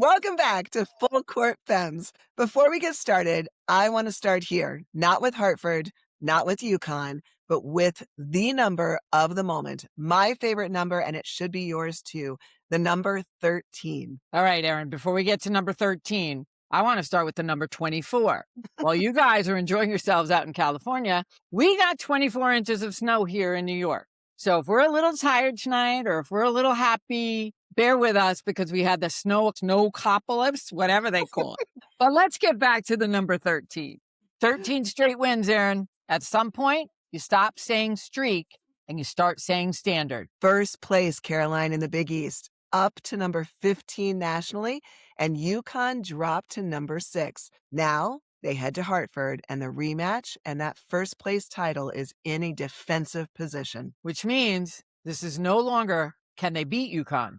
Welcome back to Full Court Femmes. Before we get started, I want to start here, not with Hartford, not with UConn, but with the number of the moment. My favorite number, and it should be yours too, the number 13. All right, Erin, before we get to number 13, I want to start with the number 24. While you guys are enjoying yourselves out in California, we got 24 inches of snow here in New York. So if we're a little tired tonight or if we're a little happy, bear with us because we had the snowcopolis, whatever they call it. But let's get back to the number 13. 13 straight wins, Erin. At some point, you stop saying streak and you start saying standard. First place, Caroline, in the Big East, up to number 15 nationally, and UConn dropped to number 6. Now they head to Hartford and the rematch, and that first place title is in a defensive position. Which means this is no longer, can they beat UConn?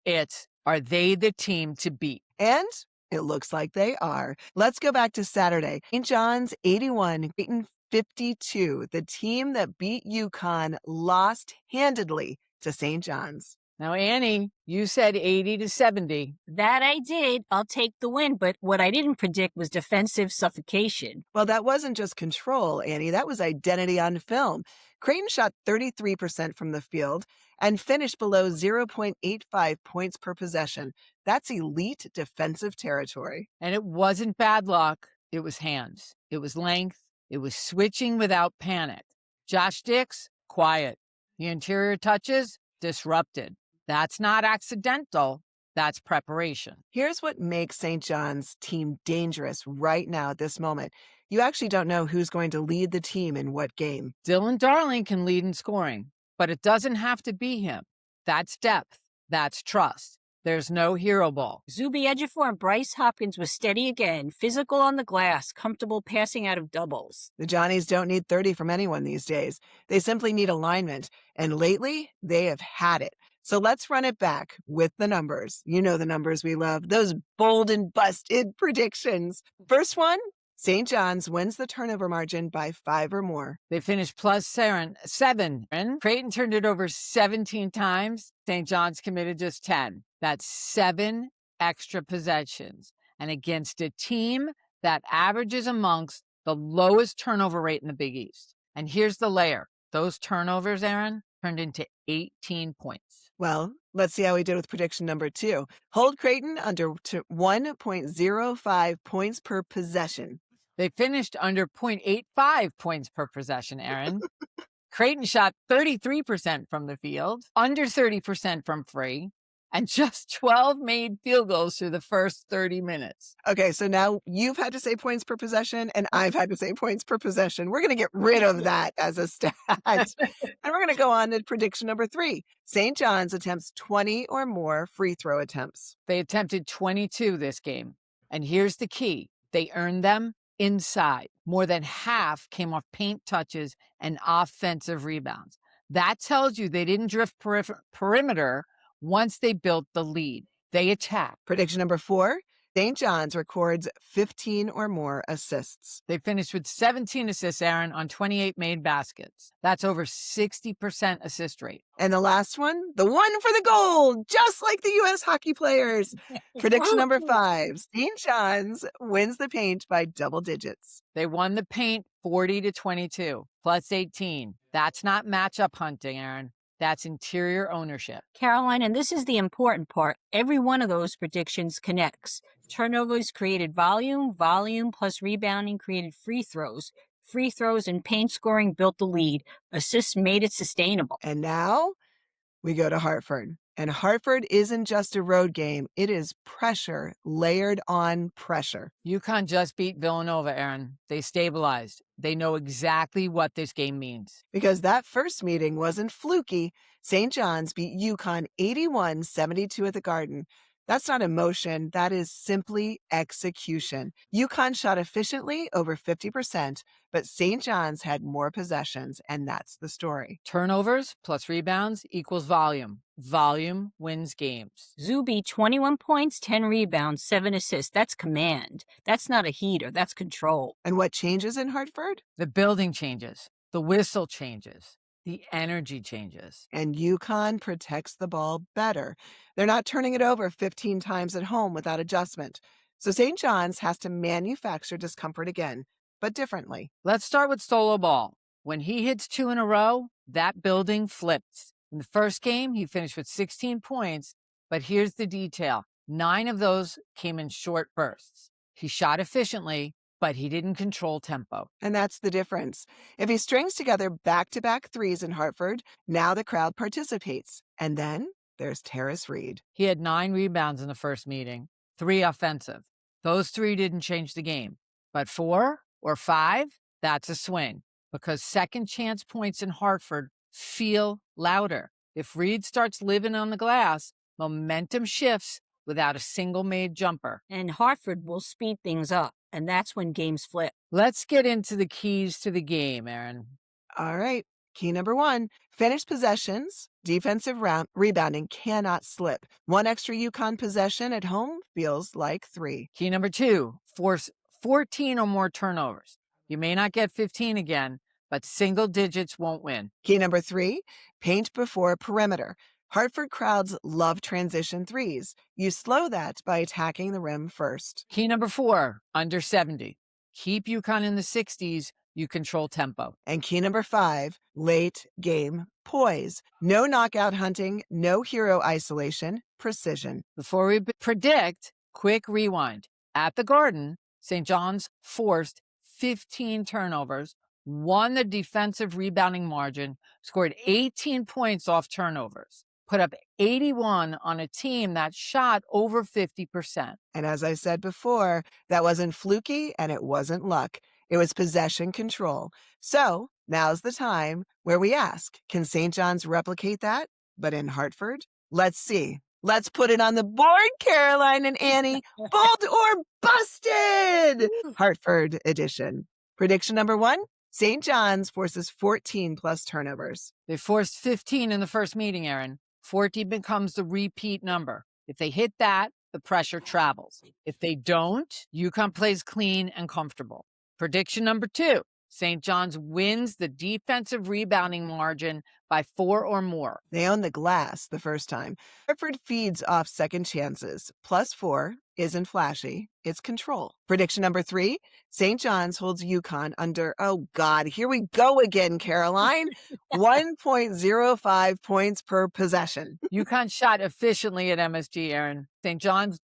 It's, are they the team to beat? And it looks like they are. Let's go back to Saturday. St. John's 81, Creighton 52. The team that beat UConn lost handedly to St. John's. Now, Annie, you said 80-70. That I did. I'll take the win. But what I didn't predict was defensive suffocation. Well, that wasn't just control, Annie. That was identity on film. Creighton shot 33% from the field and finished below 0.85 points per possession. That's elite defensive territory. And it wasn't bad luck. It was hands. It was length. It was switching without panic. Josh Dix, quiet. The interior touches, disrupted. That's not accidental. That's preparation. Here's what makes St. John's team dangerous right now at this moment. You actually don't know who's going to lead the team in what game. Dylan Darling can lead in scoring, but it doesn't have to be him. That's depth. That's trust. There's no hero ball. Zuby Ejiofor and Bryce Hopkins was steady again, physical on the glass, comfortable passing out of doubles. The Johnnies don't need 30 from anyone these days. They simply need alignment. And lately, they have had it. So let's run it back with the numbers. You know the numbers we love, those bold and busted predictions. First one, St. John's wins the turnover margin by 5 or more. They finished plus 7. Creighton turned it over 17 times. St. John's committed just 10. That's 7 extra possessions. And against a team that averages amongst the lowest turnover rate in the Big East. And here's the layer. Those turnovers, Erin, turned into 18 points. Well, let's see how we did with prediction number 2. Hold Creighton under 1.05 points per possession. They finished under 0.85 points per possession, Erin. Creighton shot 33% from the field, under 30% from free, and just 12 made field goals through the first 30 minutes. Okay, so now you've had to say points per possession, and I've had to say points per possession. We're going to get rid of that as a stat. And we're going to go on to prediction number 3. St. John's attempts 20 or more free throw attempts. They attempted 22 this game. And here's the key. They earned them inside. More than half came off paint touches and offensive rebounds. That tells you they didn't drift perimeter once they built the lead. They attacked. Prediction number 4, St. John's records 15 or more assists. They finished with 17 assists, Erin, on 28 made baskets. That's over 60% assist rate. And the last one, the one for the gold, just like the U.S. hockey players. Prediction number 5, St. John's wins the paint by double digits. They won the paint 40-22, plus 18. That's not matchup hunting, Erin. That's interior ownership. Caroline, and this is the important part. Every one of those predictions connects. Turnovers created volume, volume plus rebounding created free throws. Free throws and paint scoring built the lead. Assists made it sustainable. And now we go to Hartford. And Hartford isn't just a road game. It is pressure layered on pressure. UConn just beat Villanova, Erin. They stabilized. They know exactly what this game means. Because that first meeting wasn't fluky. St. John's beat UConn 81-72 at the Garden. That's not emotion. That is simply execution. UConn shot efficiently, over 50%, but St. John's had more possessions, and that's the story. Turnovers plus rebounds equals volume. Volume wins games. Zuby, 21 points, 10 rebounds, 7 assists. That's command. That's not a heater. That's control. And what changes in Hartford? The building changes. The whistle changes. The energy changes. And UConn protects the ball better. They're not turning it over 15 times at home without adjustment. So St. John's has to manufacture discomfort again, but differently. Let's start with solo ball. When he hits 2 in a row, that building flips. In the first game, he finished with 16 points, but here's the detail. 9 of those came in short bursts. He shot efficiently, but he didn't control tempo. And that's the difference. If he strings together back-to-back threes in Hartford, now the crowd participates. And then there's Terrace Reed. He had 9 rebounds in the first meeting, 3 offensive. Those 3 didn't change the game. But 4 or 5, that's a swing, because second chance points in Hartford feel louder. If Reed starts living on the glass, momentum shifts without a single made jumper. And Hartford will speed things up, and that's when games flip. Let's get into the keys to the game, Erin. All right. Key number 1, finished possessions. Defensive rebounding cannot slip. 1 extra UConn possession at home feels like 3. Key number 2, force 14 or more turnovers. You may not get 15 again, but single digits won't win. Key number 3, paint before perimeter. Hartford crowds love transition threes. You slow that by attacking the rim first. Key number 4, under 70. Keep UConn in the 60s. You control tempo. And key number 5, late game poise. No knockout hunting, no hero isolation, precision. Before we predict, quick rewind. At the Garden, St. John's forced 15 turnovers, won the defensive rebounding margin, scored 18 points off turnovers, put up 81 on a team that shot over 50%. And as I said before, that wasn't fluky and it wasn't luck. It was possession control. So now's the time where we ask, can St. John's replicate that, but in Hartford? Let's see. Let's put it on the board, Caroline and Annie. Bold or busted! Hartford edition. Prediction number 1, St. John's forces 14 plus turnovers. They forced 15 in the first meeting, Erin. 14 becomes the repeat number. If they hit that, the pressure travels. If they don't, UConn plays clean and comfortable. Prediction number 2, St. John's wins the defensive rebounding margin by 4 or more. They own the glass the first time. Hartford feeds off second chances. +4 isn't flashy. It's control. Prediction number 3, St. John's holds UConn under, oh God, here we go again, Caroline, 1.05 points per possession. UConn shot efficiently at MSG, Erin. St. John's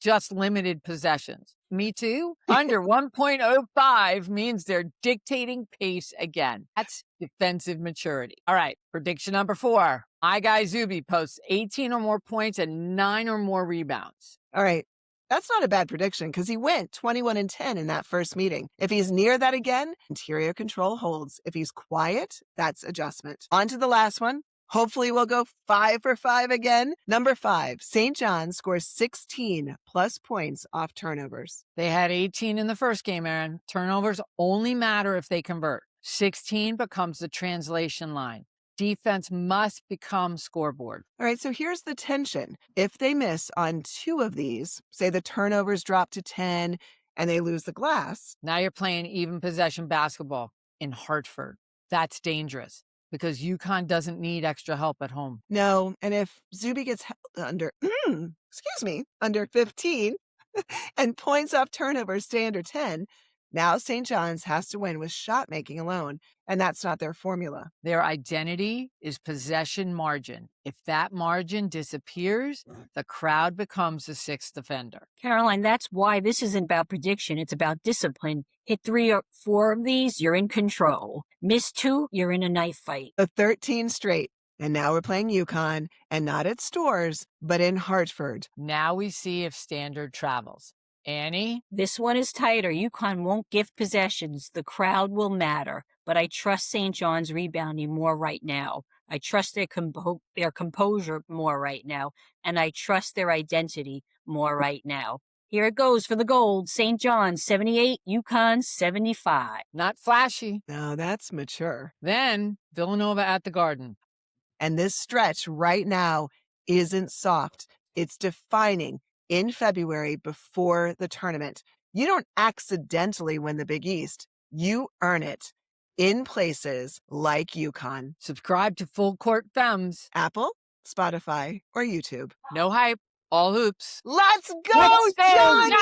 just limited possessions. Me too. Under 1.05 means they're dictating pace again. That's defensive maturity. All right, prediction number 4. My guy Zuby posts 18 or more points and 9 or more rebounds. All right, that's not a bad prediction because he went 21-10 in that first meeting. If he's near that again, interior control holds. If he's quiet, that's adjustment. On to the last one. Hopefully we'll go 5 for 5 again. Number 5, St. John scores 16 plus points off turnovers. They had 18 in the first game, Erin. Turnovers only matter if they convert. 16 becomes the translation line. Defense must become scoreboard. All right, so here's the tension. If they miss on 2 of these, say the turnovers drop to 10 and they lose the glass. Now you're playing even possession basketball in Hartford. That's dangerous, because UConn doesn't need extra help at home. No, and if Zuby gets under 15 and points off turnovers stay under 10, now St. John's has to win with shot making alone, and that's not their formula. Their identity is possession margin. If that margin disappears, the crowd becomes the 6th defender. Caroline, that's why this isn't about prediction. It's about discipline. Hit 3 or 4 of these, you're in control. Miss 2, you're in a knife fight. The 13 straight. And now we're playing UConn, and not at Stores, but in Hartford. Now we see if standard travels. Annie? This one is tighter. UConn won't give possessions. The crowd will matter. But I trust St. John's rebounding more right now. I trust their composure more right now. And I trust their identity more right now. Here it goes for the gold. St. John's 78, UConn 75. Not flashy. No, that's mature. Then Villanova at the Garden. And this stretch right now isn't soft. It's defining in February before the tournament. You don't accidentally win the Big East. You earn it. in places like UConn. Subscribe to Full Court Femmes. Apple, Spotify, or YouTube. No hype, all hoops. Let's go, Let's go, Johnny!